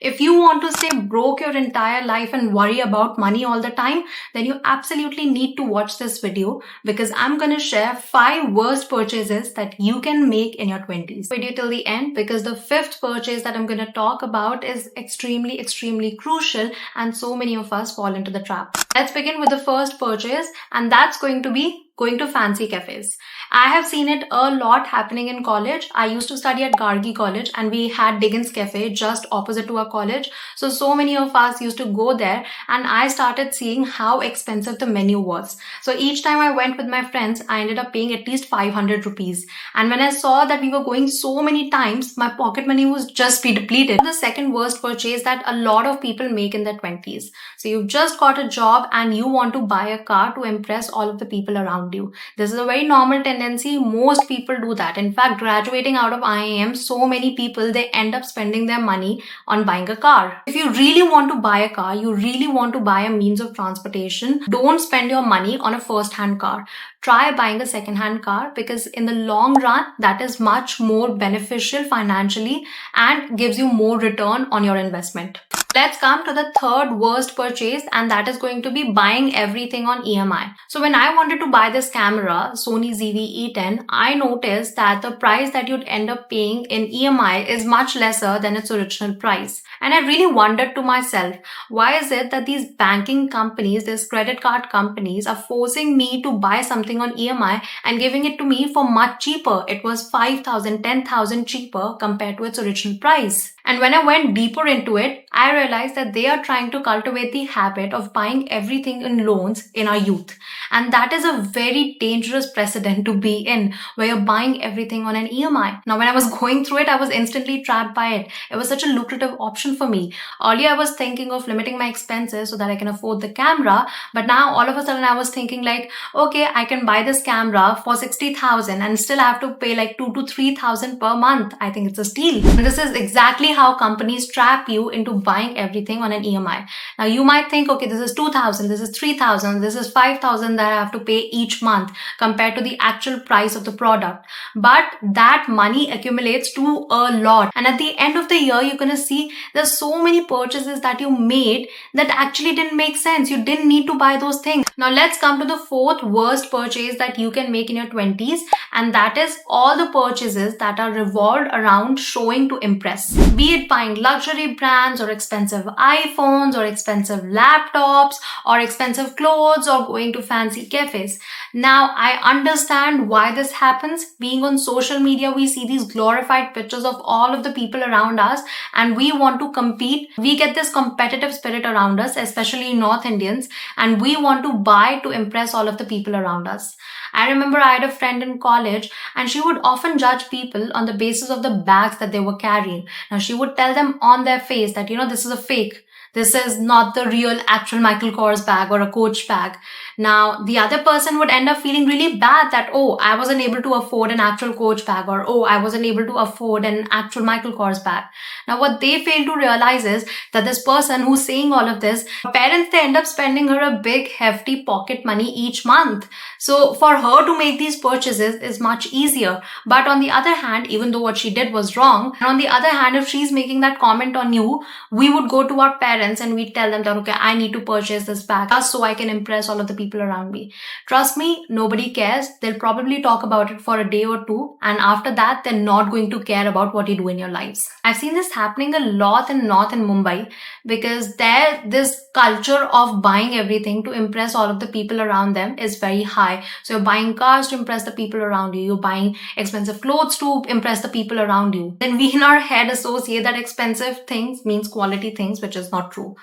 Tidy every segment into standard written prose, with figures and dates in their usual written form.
If you want to stay broke your entire life and worry about money all the time, then you absolutely need to watch this video because I'm going to share 5 worst purchases that you can make in your 20s. Video till the end because the 5th purchase that I'm going to talk about is extremely crucial and so many of us fall into the trap. Let's begin with the first purchase, and that's going to be going to fancy cafes. I have seen it a lot happening in college. I used to study at Gargi College and we had Diggins Cafe just opposite to our college. So many of us used to go there and I started seeing how expensive the menu was. So each time I went with my friends, I ended up paying at least 500 rupees. And when I saw that we were going so many times, my pocket money was just be depleted. The second worst purchase that a lot of people make in their 20s. So you've just got a job and you want to buy a car to impress all of the people around you. This is a very normal tendency. Most people do that. In fact, graduating out of IIM, so many people, they end up spending their money on buying a car. If you really want to buy a car, you really want to buy a means of transportation, don't spend your money on a first-hand car. Try buying a second-hand car because in the long run, that is much more beneficial financially and gives you more return on your investment. Let's come to the third worst purchase, and that is going to be buying everything on EMI. So when I wanted to buy this camera, Sony ZV-E10, I noticed that the price that you'd end up paying in EMI is much lesser than its original price. And I really wondered to myself, why is it that these banking companies, these credit card companies are forcing me to buy something on EMI and giving it to me for much cheaper? It was 5,000, 10,000 cheaper compared to its original price. And when I went deeper into it, I realized that they are trying to cultivate the habit of buying everything in loans in our youth. And that is a very dangerous precedent to be in, where you're buying everything on an EMI. Now, when I was going through it, I was instantly trapped by it. It was such a lucrative option for me. Earlier, I was thinking of limiting my expenses so that I can afford the camera. But now, all of a sudden, I was thinking like, okay, I can buy this camera for 60,000 and still have to pay like 2,000 to 3,000 per month. I think it's a steal. And this is exactly how companies trap you into buying everything on an EMI. Now, you might think, okay, this is 2,000, this is 3,000, this is 5,000 that I have to pay each month compared to the actual price of the product. But that money accumulates to a lot. And at the end of the year, you're going to see there's so many purchases that you made that actually didn't make sense. You didn't need to buy those things. Now, let's come to the fourth worst purchase that you can make in your 20s. And that is all the purchases that are revolved around showing to impress. Be it buying luxury brands or expensive iPhones or expensive laptops or expensive clothes or going to fancy cafes. Now, I understand why this happens. Being on social media, we see these glorified pictures of all of the people around us and we want to compete. We get this competitive spirit around us, especially North Indians, and we want to buy to impress all of the people around us. I remember I had a friend in college and she would often judge people on the basis of the bags that they were carrying. Now, she would tell them on their face that, this is a fake. This is not the real actual Michael Kors bag or a Coach bag. Now, the other person would end up feeling really bad that, oh, I wasn't able to afford an actual Coach bag, or, oh, I wasn't able to afford an actual Michael Kors bag. Now, what they fail to realize is that this person who's saying all of this, her parents, they end up spending her a big, hefty pocket money each month. So for her to make these purchases is much easier. But on the other hand, even though what she did was wrong, and on the other hand, if she's making that comment on you, we would go to our parents and we tell them that, okay, I need to purchase this bag just so I can impress all of the people around me. Trust me, nobody cares. They'll probably talk about it for a day or two. And after that, they're not going to care about what you do in your lives. I've seen this happening a lot in North and Mumbai because there, this culture of buying everything to impress all of the people around them is very high. So you're buying cars to impress the people around you. You're buying expensive clothes to impress the people around you. Then we in our head associate that expensive things means quality things, which is not true.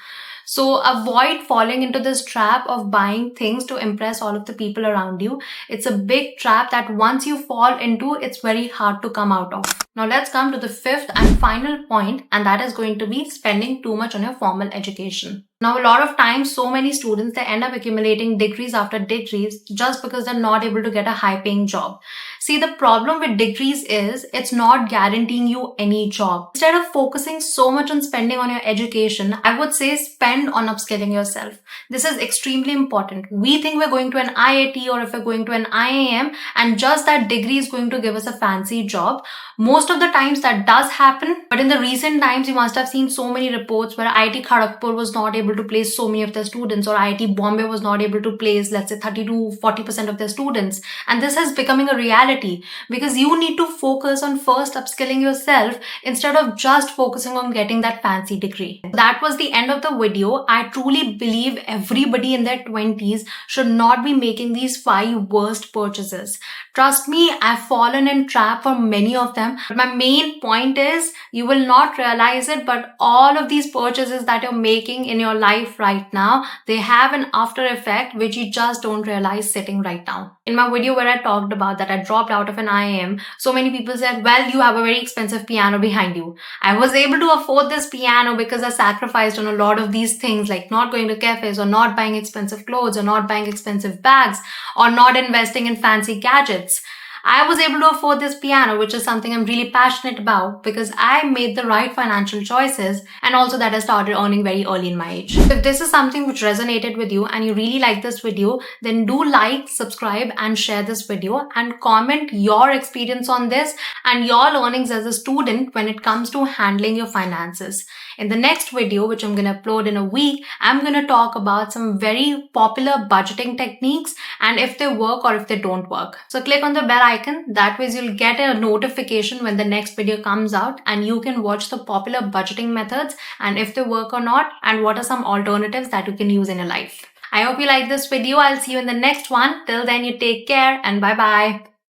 So avoid falling into this trap of buying things to impress all of the people around you. It's a big trap that once you fall into, it's very hard to come out of. Now let's come to the fifth and final point, and that is going to be spending too much on your formal education. Now, a lot of times, so many students, they end up accumulating degrees after degrees just because they're not able to get a high-paying job. See, the problem with degrees is it's not guaranteeing you any job. Instead of focusing so much on spending on your education, I would say spend on upskilling yourself. This is extremely important. We think we're going to an IIT or if we're going to an IIM and just that degree is going to give us a fancy job. Most most of the times that does happen, but in the recent times you must have seen so many reports where IIT Kharagpur was not able to place so many of their students, or IIT Bombay was not able to place, let's say, 30 to 40% of their students. And this is becoming a reality because you need to focus on first upskilling yourself instead of just focusing on getting that fancy degree. That was the end of the video. I truly believe everybody in their 20s should not be making these 5 worst purchases. Trust me, I've fallen in trap for many of them. But my main point is, you will not realize it, but all of these purchases that you're making in your life right now, they have an after effect which you just don't realize sitting right now. In my video where I talked about that I dropped out of an IIM, so many people said, well, you have a very expensive piano behind you. I was able to afford this piano because I sacrificed on a lot of these things, like not going to cafes, or not buying expensive clothes, or not buying expensive bags, or not investing in fancy gadgets. I was able to afford this piano, which is something I'm really passionate about because I made the right financial choices, and also that I started earning very early in my age. If this is something which resonated with you and you really like this video, then do like, subscribe and share this video, and comment your experience on this and your learnings as a student when it comes to handling your finances. In the next video, which I'm going to upload in a week, I'm going to talk about some very popular budgeting techniques and if they work or if they don't work. So click on the bell icon. That way you'll get a notification when the next video comes out, and you can watch the popular budgeting methods and if they work or not, and what are some alternatives that you can use in your life. I hope you like this video. I'll see you in the next one. Till then, you take care and bye-bye.